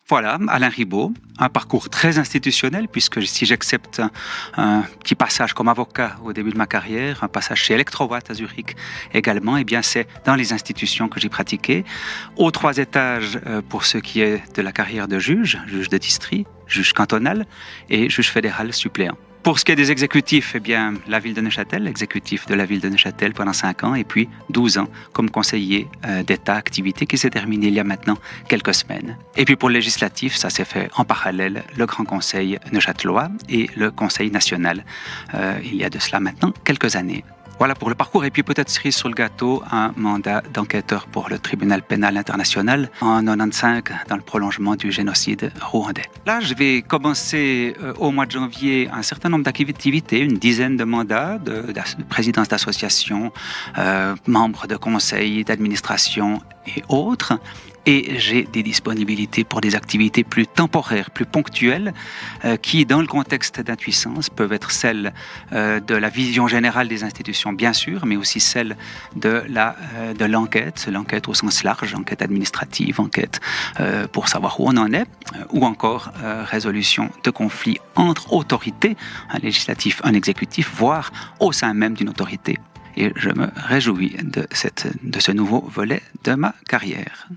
Voilà, Alain Ribaud, un parcours très institutionnel, puisque si j'accepte un petit passage comme avocat au début de ma carrière, un passage chez Electrowatt à Zurich également, eh bien c'est dans les institutions que j'ai pratiqué. Aux 3 étages pour ce qui est de la carrière de juge, juge de district, juge cantonal et juge fédéral suppléant. Pour ce qui est des exécutifs, eh bien, la ville de Neuchâtel, exécutif de la ville de Neuchâtel pendant 5 ans, et puis 12 ans comme conseiller d'État, activité qui s'est terminée il y a maintenant quelques semaines. Et puis pour le législatif, ça s'est fait en parallèle, le Grand Conseil neuchâtelois et le Conseil national, il y a de cela maintenant quelques années. Voilà pour le parcours. Et puis peut-être cerise sur le gâteau, un mandat d'enquêteur pour le tribunal pénal international en 95 dans le prolongement du génocide rwandais. Là, je vais commencer au mois de janvier un certain nombre d'activités, une dizaine de mandats de présidence d'associations, membres de conseils d'administration et autres. Et j'ai des disponibilités pour des activités plus temporaires, plus ponctuelles, qui, dans le contexte d'impuissance, peuvent être celles de la vision générale des institutions, bien sûr, mais aussi celles de l'enquête au sens large, enquête administrative, enquête pour savoir où on en est, ou encore résolution de conflits entre autorités, un législatif, un exécutif, voire au sein même d'une autorité. Et je me réjouis de ce nouveau volet de ma carrière.